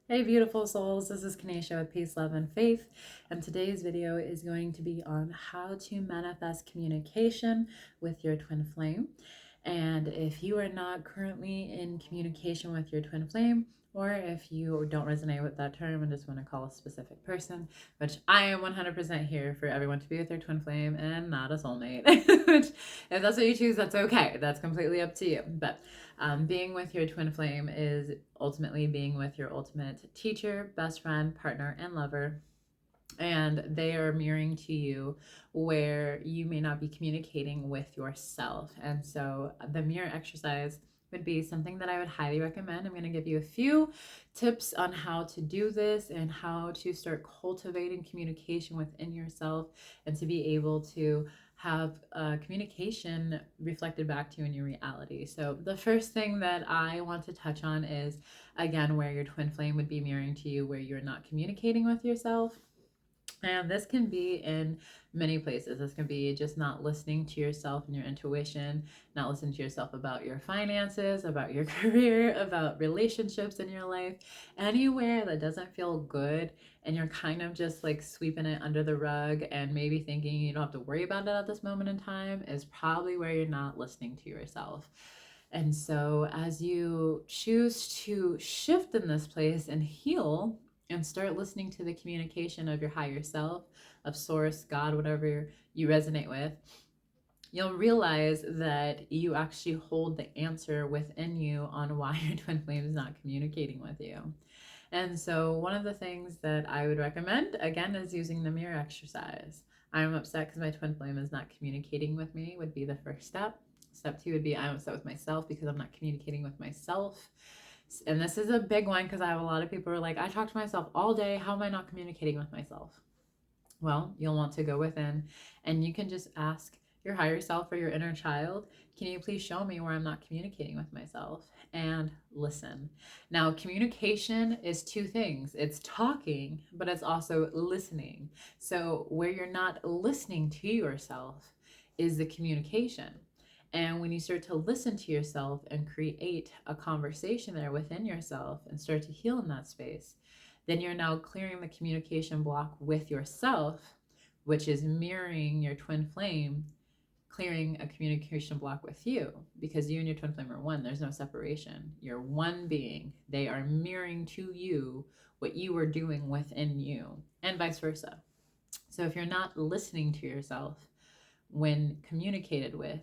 Hey beautiful souls, this is Kanesha with Peace, Love, and Faith, and today's video is going to be on how to manifest communication with your twin flame. And if you are not currently in communication with your twin flame, or if you don't resonate with that term and just want to call a specific person, which I am 100% here for everyone to be with their twin flame and not a soulmate, which if that's what you choose, that's okay. That's completely up to you. But being with your twin flame is ultimately being with your ultimate teacher, best friend, partner, and lover. And they are mirroring to you where you may not be communicating with yourself. And so the mirror exercise would be something that I would highly recommend. I'm going to give you a few tips on how to do this and how to start cultivating communication within yourself and to be able to have communication reflected back to you in your reality. So the first thing that I want to touch on is, again, where your twin flame would be mirroring to you, where you're not communicating with yourself. And this can be in many places. This can be just not listening to yourself and your intuition, not listening to yourself about your finances, about your career, about relationships in your life. Anywhere that doesn't feel good and you're kind of just like sweeping it under the rug and maybe thinking you don't have to worry about it at this moment in time is probably where you're not listening to yourself. And so as you choose to shift in this place and heal, and start listening to the communication of your higher self, of source, God, whatever you resonate with, you'll realize that you actually hold the answer within you on why your twin flame is not communicating with you. And so one of the things that I would recommend, again, is using the mirror exercise. I'm upset because my twin flame is not communicating with me would be the first step. Step 2 would be I'm upset with myself because I'm not communicating with myself. And this is a big one because I have a lot of people who are like, I talk to myself all day. How am I not communicating with myself? Well, you'll want to go within and you can just ask your higher self or your inner child, can you please show me where I'm not communicating with myself? And listen. Now, communication is two things. It's talking, but it's also listening. So where you're not listening to yourself is the communication. And when you start to listen to yourself and create a conversation there within yourself and start to heal in that space, then you're now clearing the communication block with yourself, which is mirroring your twin flame, clearing a communication block with you, because you and your twin flame are one. There's no separation. You're one being. They are mirroring to you what you are doing within you, and vice versa. So if you're not listening to yourself when communicated with,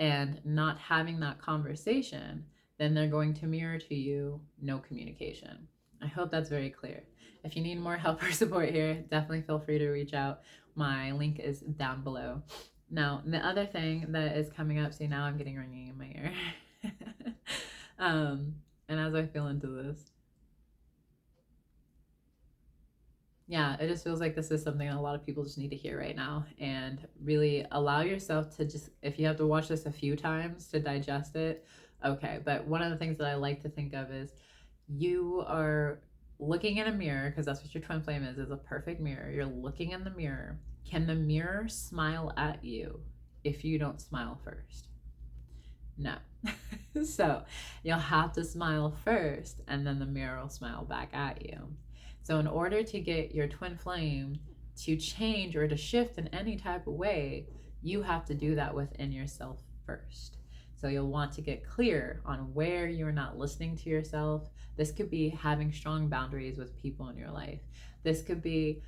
and not having that conversation, then they're going to mirror to you no communication. I hope that's very clear. If you need more help or support here, definitely feel free to reach out. My link is down below. Now, the other thing that is coming up, see, now I'm getting ringing in my ear. And as I feel into this, yeah, it just feels like this is something a lot of people just need to hear right now, and really allow yourself to just, if you have to watch this a few times to digest it, okay. But one of the things that I like to think of is you are looking in a mirror, because that's what your twin flame is a perfect mirror. You're looking in the mirror. Can the mirror smile at you if you don't smile first? No. So you'll have to smile first, and then the mirror will smile back at you. So in order to get your twin flame to change or to shift in any type of way, you have to do that within yourself first. So you'll want to get clear on where you're not listening to yourself. This could be having strong boundaries with people in your life. This could be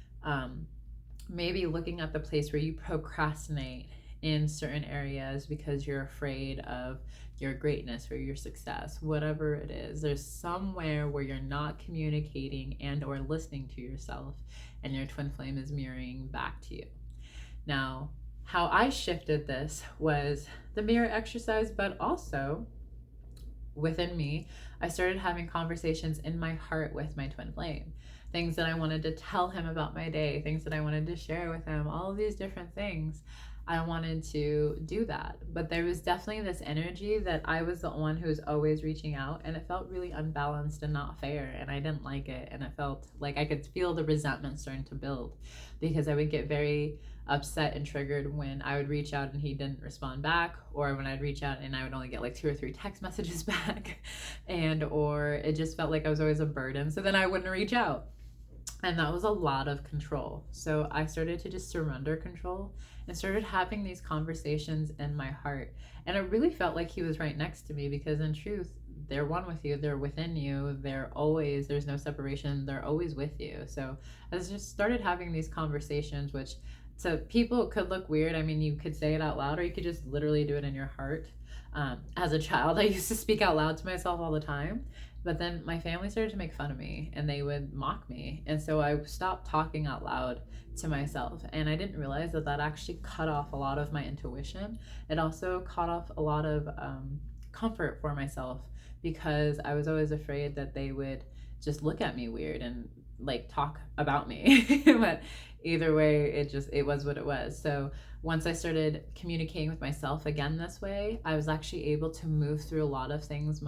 maybe looking at the place where you procrastinate in certain areas because you're afraid of your greatness or your success, whatever it is. There's somewhere where you're not communicating and or listening to yourself, and your twin flame is mirroring back to you. Now, how I shifted this was the mirror exercise, but also within me, I started having conversations in my heart with my twin flame. Things that I wanted to tell him about my day, things that I wanted to share with him, all of these different things. I wanted to do that, but there was definitely this energy that I was the one who was always reaching out, and it felt really unbalanced and not fair, and I didn't like it, and it felt like I could feel the resentment starting to build because I would get very upset and triggered when I would reach out and he didn't respond back, or when I'd reach out and I would only get like 2 or 3 text messages back, and or it just felt like I was always a burden, so then I wouldn't reach out. And that was a lot of control. So I started to just surrender control and started having these conversations in my heart. And it really felt like he was right next to me, because in truth, they're one with you, they're within you, there's no separation, they're always with you. So I just started having these conversations, which to people could look weird. I mean, you could say it out loud, or you could just literally do it in your heart. As a child, I used to speak out loud to myself all the time. But then my family started to make fun of me and they would mock me. And so I stopped talking out loud to myself. And I didn't realize that actually cut off a lot of my intuition. It also cut off a lot of comfort for myself, because I was always afraid that they would just look at me weird and like talk about me. But either way, it was what it was. So once I started communicating with myself again this way, I was actually able to move through a lot of things,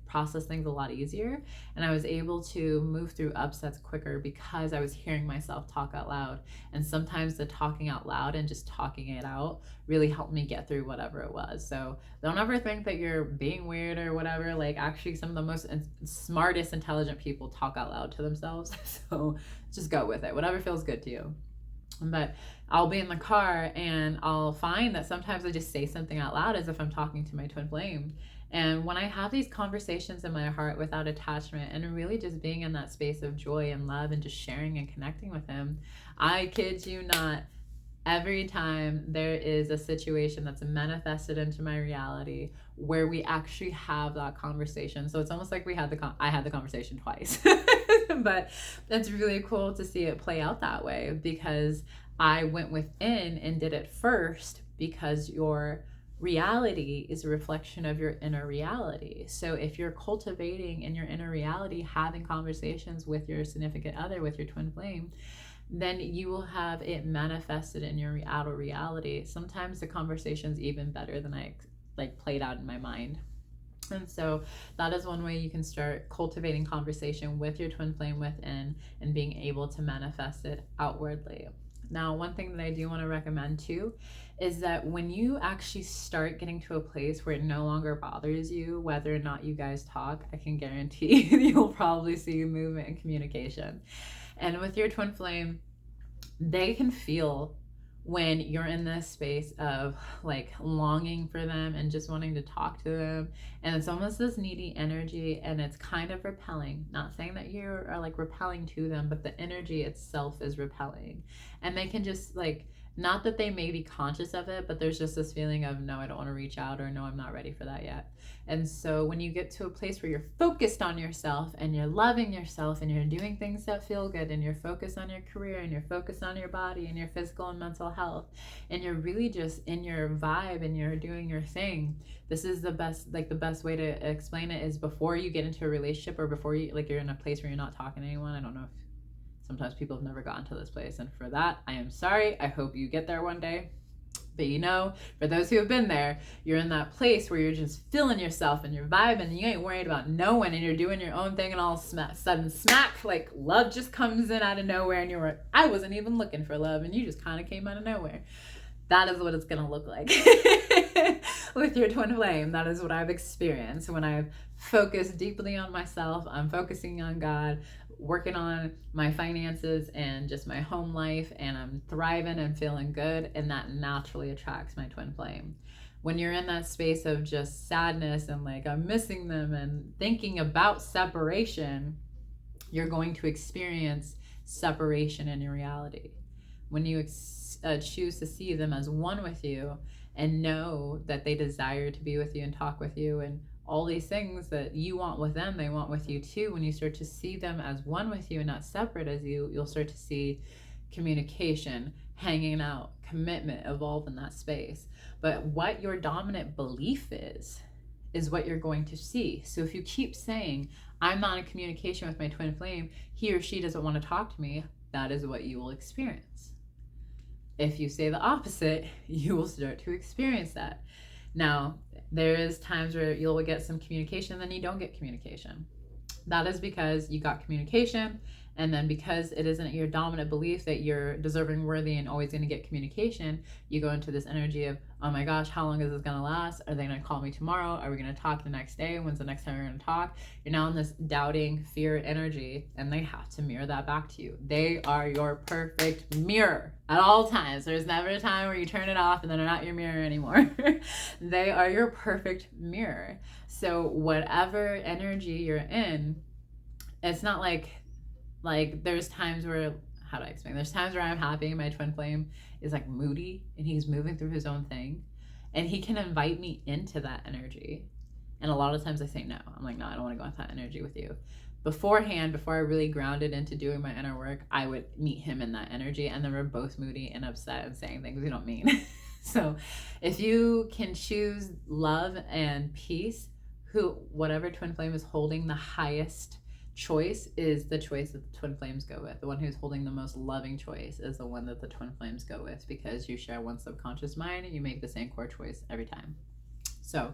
process things a lot easier. And I was able to move through upsets quicker because I was hearing myself talk out loud. And sometimes the talking out loud and just talking it out really helped me get through whatever it was. So don't ever think that you're being weird or whatever. Like, actually, some of the most smartest, intelligent people talk out loud to themselves. So just go with it, whatever feels good to you. But I'll be in the car and I'll find that sometimes I just say something out loud as if I'm talking to my twin flame. And when I have these conversations in my heart without attachment and really just being in that space of joy and love and just sharing and connecting with him, I kid you not, every time there is a situation that's manifested into my reality where we actually have that conversation. So it's almost like I had the conversation twice. But it's really cool to see it play out that way, because I went within and did it first, because your reality is a reflection of your inner reality. So if you're cultivating in your inner reality, having conversations with your significant other, with your twin flame, then you will have it manifested in your outer reality. Sometimes the conversation's even better than I played out in my mind. And so that is one way you can start cultivating conversation with your twin flame within and being able to manifest it outwardly. Now, one thing that I do want to recommend too is that when you actually start getting to a place where it no longer bothers you whether or not you guys talk, I can guarantee you'll probably see movement and communication. And with your twin flame, they can feel when you're in this space of like longing for them and just wanting to talk to them. And it's almost this needy energy, and it's kind of repelling. Not saying that you are like repelling to them, but the energy itself is repelling. And they can just not that they may be conscious of it, but there's just this feeling of, no, I don't want to reach out, or no, I'm not ready for that yet. And so when you get to a place where you're focused on yourself and you're loving yourself and you're doing things that feel good, and you're focused on your career and you're focused on your body and your physical and mental health, and you're really just in your vibe and you're doing your thing, this is the best way to explain it is before you get into a relationship, or before you you're in a place where you're not talking to anyone. I don't know if sometimes people have never gotten to this place, and for that, I am sorry. I hope you get there one day. But for those who have been there, you're in that place where you're just feeling yourself and you're vibing and you ain't worried about no one, and you're doing your own thing, and all sudden smack, love just comes in out of nowhere, and you're like, I wasn't even looking for love, and you just kind of came out of nowhere. That is what it's going to look like with your twin flame. That is what I've experienced when I've focused deeply on myself. I'm focusing on God, working on my finances and just my home life, and I'm thriving and feeling good, and that naturally attracts my twin flame. When you're in that space of just sadness and I'm missing them and thinking about separation, you're going to experience separation in your reality. When you choose to see them as one with you and know that they desire to be with you and talk with you, and all these things that you want with them, they want with you too. When you start to see them as one with you and not separate as you, you'll start to see communication, hanging out, commitment evolve in that space. But what your dominant belief is what you're going to see. So if you keep saying, I'm not in communication with my twin flame, he or she doesn't want to talk to me, that is what you will experience. If you say the opposite, you will start to experience that. Now, there is times where you'll get some communication and then you don't get communication. That is because you got communication And then because it isn't your dominant belief that you're deserving, worthy, and always going to get communication, you go into this energy of, oh my gosh, how long is this going to last? Are they going to call me tomorrow? Are we going to talk the next day? When's the next time we're going to talk? You're now in this doubting, fear energy, and they have to mirror that back to you. They are your perfect mirror at all times. There's never a time where you turn it off and they're not your mirror anymore. They are your perfect mirror. So whatever energy you're in, it's not like there's times where, how do I explain? There's times where I'm happy, my twin flame is like moody and he's moving through his own thing, and he can invite me into that energy. And a lot of times I say no. I'm like, no, I don't want to go into that energy with you. Beforehand, before I really grounded into doing my inner work, I would meet him in that energy, and then we're both moody and upset and saying things we don't mean. So if you can choose love and peace, whatever twin flame is holding the highest choice is the choice that the twin flames go with. The one who's holding the most loving choice is the one that the twin flames go with, because you share one subconscious mind and you make the same core choice every time. So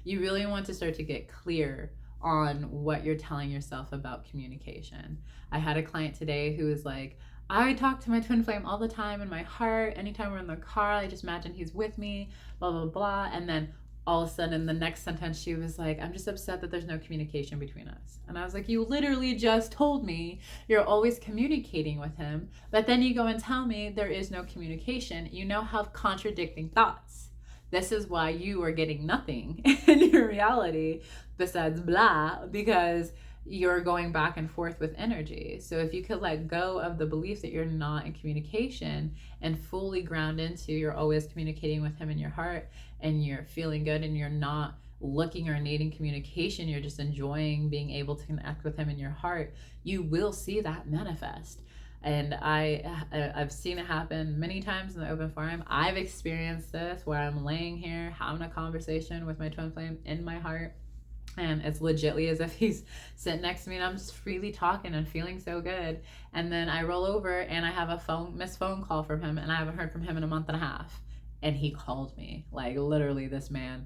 you really want to start to get clear on what you're telling yourself about communication. I had a client today who was like, I talk to my twin flame all the time in my heart. Anytime we're in the car, I just imagine he's with me, blah, blah, blah. And then all of a sudden, the next sentence, she was like, I'm just upset that there's no communication between us. And I was like, you literally just told me you're always communicating with him, but then you go and tell me there is no communication. You now have contradicting thoughts. This is why you are getting nothing in your reality besides blah, because you're going back and forth with energy. So if you could let go of the belief that you're not in communication and fully ground into you're always communicating with him in your heart, and you're feeling good, and you're not looking or needing communication, you're just enjoying being able to connect with him in your heart, you will see that manifest. And I've seen it happen many times in the open forum. I've experienced this where I'm laying here having a conversation with my twin flame in my heart, and it's legitly as if he's sitting next to me and I'm just freely talking and feeling so good. And then I roll over and I have a missed phone call from him, and I haven't heard from him in a month and a half. And he called me. Like, literally, this man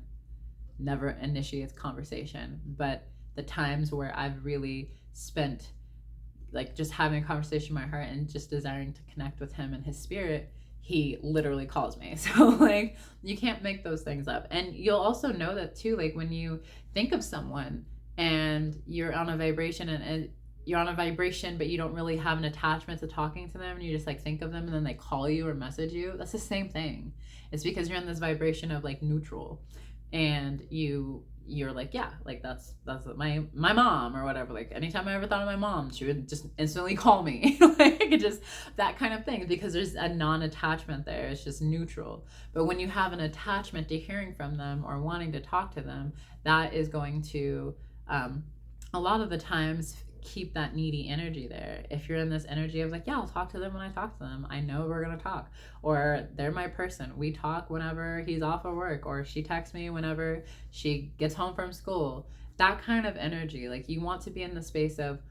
never initiates conversation. But the times where I've really spent like just having a conversation in my heart and just desiring to connect with him and his spirit, he literally calls me. So like, you can't make those things up. And you'll also know that too, like when you think of someone and you're on a vibration, and you're on a vibration but you don't really have an attachment to talking to them, and you just like think of them and then they call you or message you, that's the same thing. It's because you're in this vibration of like neutral, and you're like, yeah, like that's my mom or whatever. Like anytime I ever thought of my mom, she would just instantly call me. Like just that kind of thing, because there's a non-attachment there. It's just neutral. But when you have an attachment to hearing from them or wanting to talk to them, that is going to a lot of the times keep that needy energy there. If you're in this energy of like, yeah, I'll talk to them when I talk to them, I know we're gonna talk, or they're my person, we talk whenever he's off of work, or she texts me whenever she gets home from school, that kind of energy. Like you want to be in the space of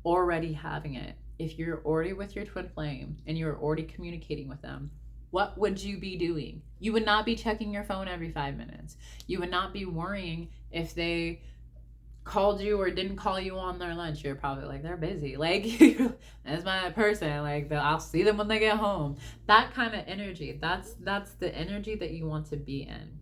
already having it. If you're already with your twin flame and you're already communicating with them, what would you be doing? You would not be checking your phone every 5 minutes. You would not be worrying if they called you or didn't call you on their lunch. You're probably like, they're busy. Like, that's my person. Like, I'll see them when they get home. That kind of energy. That's the energy that you want to be in.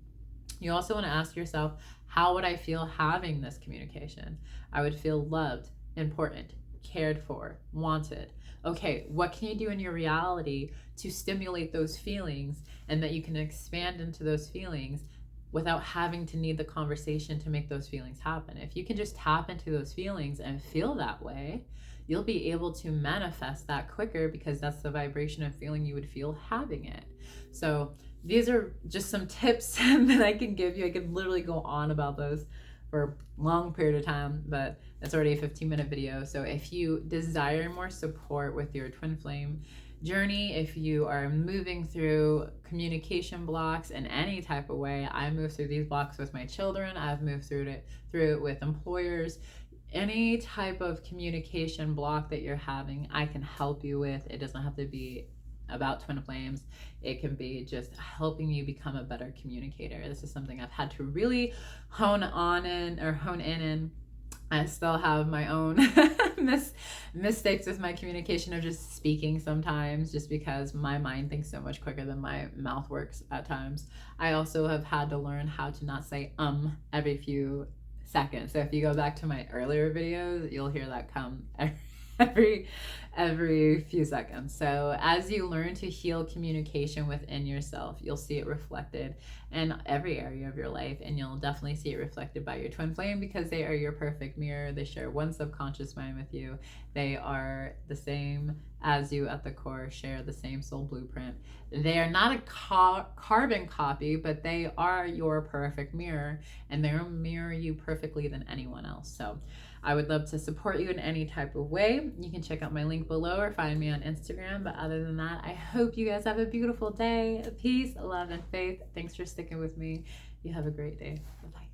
You also want to ask yourself, how would I feel having this communication? I would feel loved, important, cared for, wanted. Okay, what can you do in your reality to stimulate those feelings, and that you can expand into those feelings without having to need the conversation to make those feelings happen? If you can just tap into those feelings and feel that way, you'll be able to manifest that quicker, because that's the vibration of feeling you would feel having it. So these are just some tips that I can give you. I could literally go on about those for a long period of time, but it's already a 15-minute video. So if you desire more support with your twin flame journey, if you are moving through communication blocks in any type of way, I move through these blocks with my children, I've moved through it with employers. Any type of communication block that you're having, I can help you with. It doesn't have to be about twin flames. It can be just helping you become a better communicator. This is something I've had to really hone in I still have my own mistakes with my communication of just speaking sometimes, just because my mind thinks so much quicker than my mouth works at times. I also have had to learn how to not say every few seconds. So if you go back to my earlier videos, you'll hear that come every every few seconds. So as you learn to heal communication within yourself, you'll see it reflected in every area of your life, and you'll definitely see it reflected by your twin flame, because they are your perfect mirror. They share one subconscious mind with you. They are the same as you at the core, share the same soul blueprint. They are not a carbon copy, but they are your perfect mirror, and they'll mirror you perfectly than anyone else. So I would love to support you in any type of way. You can check out my link below or find me on Instagram. But other than that, I hope you guys have a beautiful day. Peace, love, and faith. Thanks for sticking with me. You have a great day. Bye-bye.